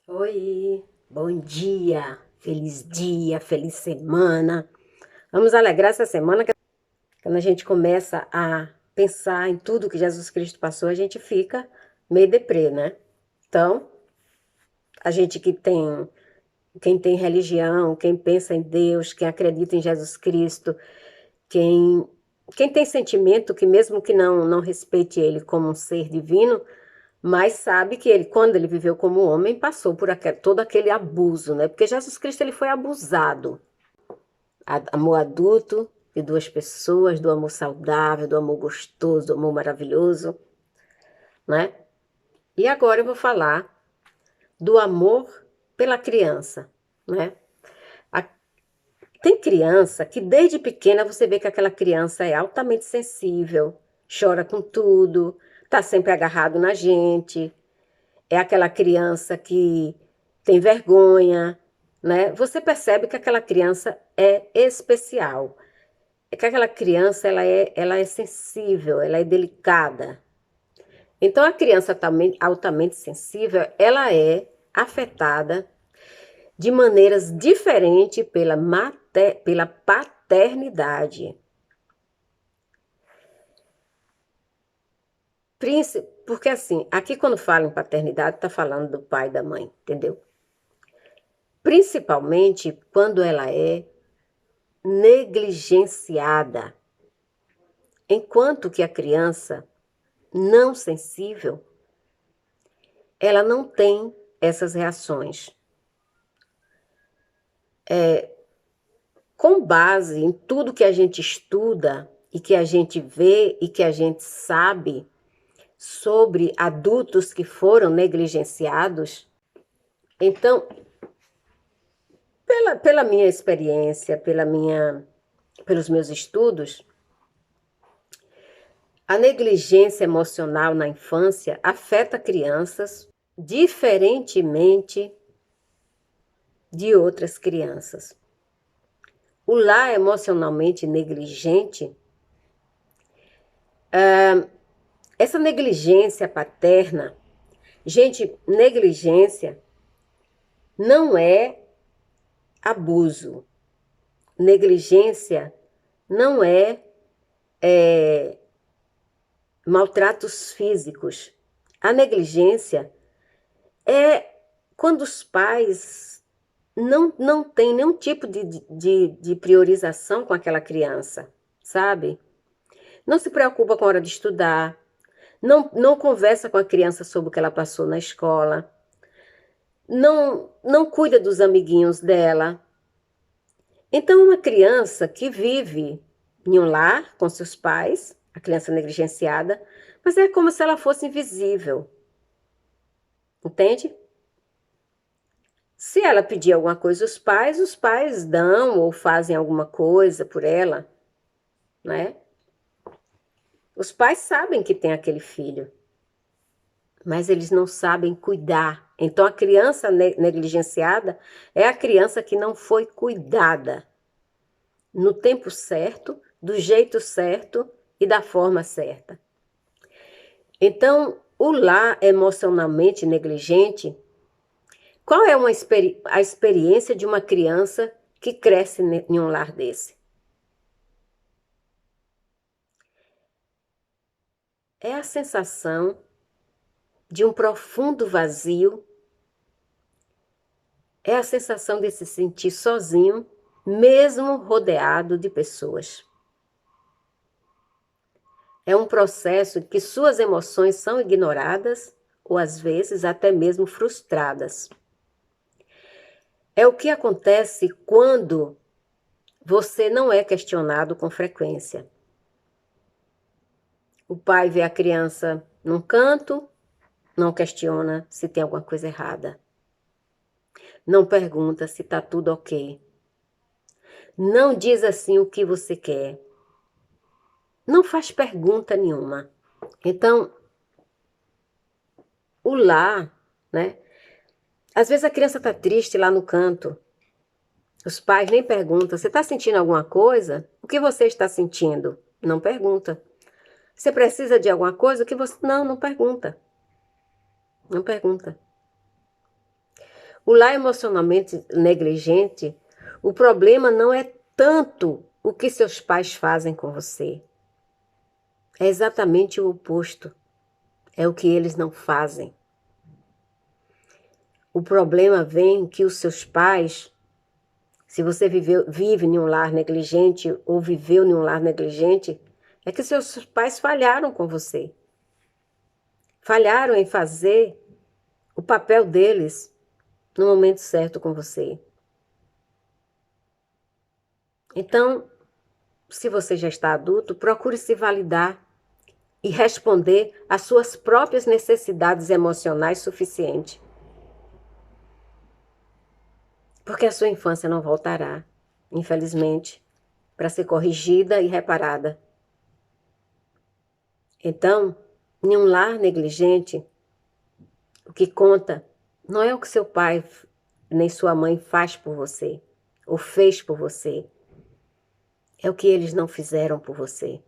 Oi, bom dia, feliz semana. Vamos alegrar essa semana, que quando a gente começa a pensar em tudo que Jesus Cristo passou, a gente fica meio deprê, né? Então, a gente quem tem religião, quem pensa em Deus, quem acredita em Jesus Cristo, quem, quem tem sentimento que mesmo que não respeite ele como um ser divino, mas sabe que ele, quando ele viveu como homem, passou por todo aquele abuso, né? Porque Jesus Cristo ele foi abusado. Amor adulto de duas pessoas, do amor saudável, do amor gostoso, do amor maravilhoso, né? E agora eu vou falar do amor pela criança, né? A- Tem criança que desde pequena você vê que aquela criança é altamente sensível, chora com tudo, tá sempre agarrado na gente, é aquela criança que tem vergonha, né? Você percebe que aquela criança é especial. É que aquela criança ela é sensível, ela é delicada. Então a criança também altamente sensível, ela é afetada de maneiras diferentes pela paternidade. Porque assim, aqui quando fala em paternidade, está falando do pai e da mãe, entendeu? Principalmente quando ela é negligenciada, enquanto que a criança não sensível, ela não tem essas reações. Com base em tudo que a gente estuda e que a gente vê e que a gente sabe sobre adultos que foram negligenciados, então, pela minha experiência, pelos meus estudos, a negligência emocional na infância afeta crianças diferentemente de outras crianças. O lar emocionalmente negligente, essa negligência paterna, gente, negligência não é abuso, negligência não é maltratos físicos. A negligência é quando os pais não têm nenhum tipo de priorização com aquela criança, sabe? Não se preocupa com a hora de estudar, não conversa com a criança sobre o que ela passou na escola, não cuida dos amiguinhos dela. Então, uma criança que vive em um lar com seus pais, a criança negligenciada, mas é como se ela fosse invisível, entende? Se ela pedir alguma coisa aos pais, os pais dão ou fazem alguma coisa por ela, né? Os pais sabem que tem aquele filho, mas eles não sabem cuidar. Então, a criança negligenciada é a criança que não foi cuidada no tempo certo, do jeito certo e da forma certa. Então, o lar emocionalmente negligente, qual é a experiência de uma criança que cresce em um lar desse? É a sensação de um profundo vazio, é a sensação de se sentir sozinho, mesmo rodeado de pessoas. É um processo que suas emoções são ignoradas ou às vezes até mesmo frustradas. É o que acontece quando você não é questionado com frequência. O pai vê a criança num canto, não questiona se tem alguma coisa errada. Não pergunta se está tudo ok. Não diz assim o que você quer. Não faz pergunta nenhuma. Então, o lar, né? Às vezes a criança está triste lá no canto. Os pais nem perguntam: você está sentindo alguma coisa? O que você está sentindo? Não pergunta. Você precisa de alguma coisa? O que você. Não pergunta. Não pergunta. O lar emocionalmente negligente, o problema não é tanto o que seus pais fazem com você. É exatamente o oposto. É o que eles não fazem. O problema vem que os seus pais, se você vive em um lar negligente ou viveu em um lar negligente, é que seus pais falharam com você. Falharam em fazer o papel deles no momento certo com você. Então, se você já está adulto, procure se validar e responder às suas próprias necessidades emocionais suficientes. Porque a sua infância não voltará, infelizmente, para ser corrigida e reparada. Então, em um lar negligente, o que conta não é o que seu pai nem sua mãe faz por você, ou fez por você. É o que eles não fizeram por você.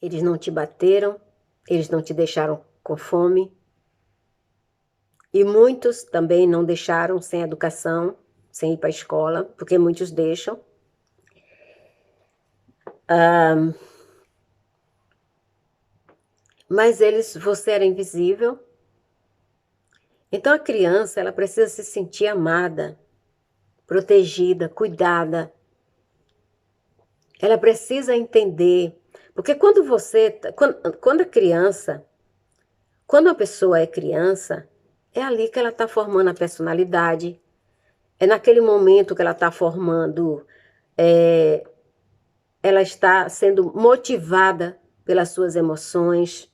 Eles não te bateram, eles não te deixaram com fome. E muitos também não deixaram sem educação, sem ir para a escola, porque muitos deixam. Mas você era invisível. Então a criança, ela precisa se sentir amada, protegida, cuidada. Ela precisa entender, porque quando a criança, quando a pessoa é criança, é ali que ela está formando a personalidade, é naquele momento que ela está formando, ela está sendo motivada pelas suas emoções.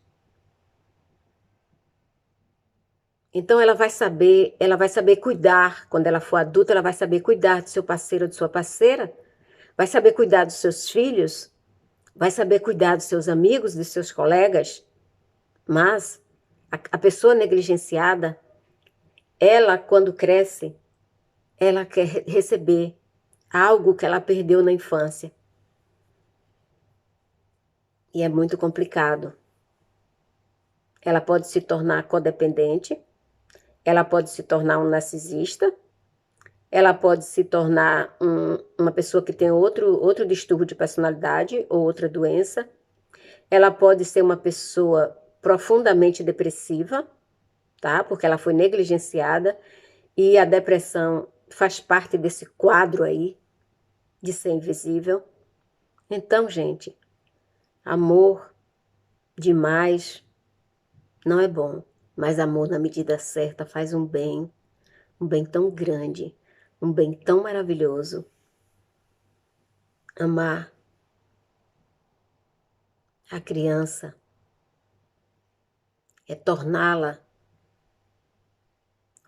Então ela vai saber cuidar, quando ela for adulta, ela vai saber cuidar do seu parceiro ou de sua parceira, vai saber cuidar dos seus filhos, vai saber cuidar dos seus amigos, dos seus colegas. Mas a pessoa negligenciada, ela, quando cresce, ela quer receber algo que ela perdeu na infância. E é muito complicado. Ela pode se tornar codependente, ela pode se tornar um narcisista, ela pode se tornar uma pessoa que tem outro distúrbio de personalidade ou outra doença. Ela pode ser uma pessoa profundamente depressiva, tá? Porque ela foi negligenciada e a depressão faz parte desse quadro aí de ser invisível. Então, gente, amor demais não é bom, mas amor na medida certa faz um bem tão grande, um bem tão maravilhoso. Amar a criança é torná-la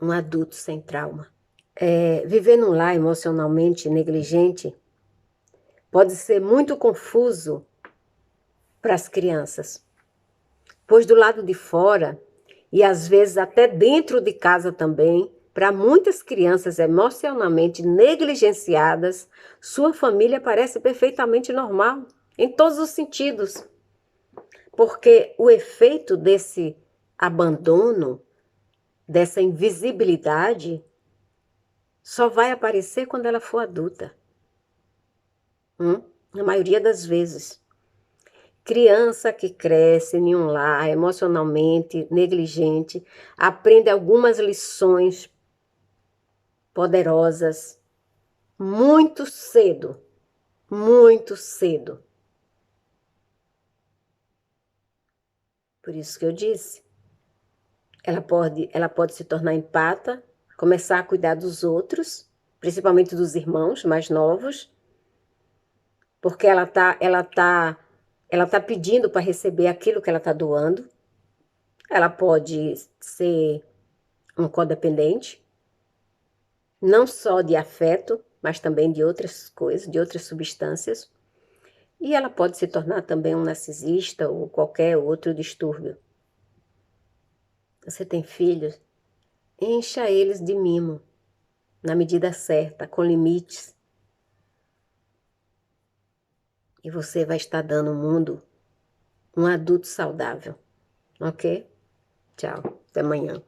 um adulto sem trauma. Viver num lar emocionalmente negligente pode ser muito confuso para as crianças, pois do lado de fora, e às vezes até dentro de casa também, para muitas crianças emocionalmente negligenciadas, sua família parece perfeitamente normal, em todos os sentidos. Porque o efeito desse abandono, dessa invisibilidade, só vai aparecer quando ela for adulta. Na maioria das vezes. Criança que cresce em um lar emocionalmente negligente, aprende algumas lições poderosas muito cedo, muito cedo. Por isso que eu disse, ela pode se tornar empata, começar a cuidar dos outros, principalmente dos irmãos mais novos, porque ela tá pedindo para receber aquilo que ela está doando. Ela pode ser um codependente, não só de afeto, mas também de outras coisas, de outras substâncias. E ela pode se tornar também um narcisista ou qualquer outro distúrbio. Você tem filhos? Encha eles de mimo, na medida certa, com limites. E você vai estar dando ao mundo um adulto saudável, ok? Tchau, até amanhã.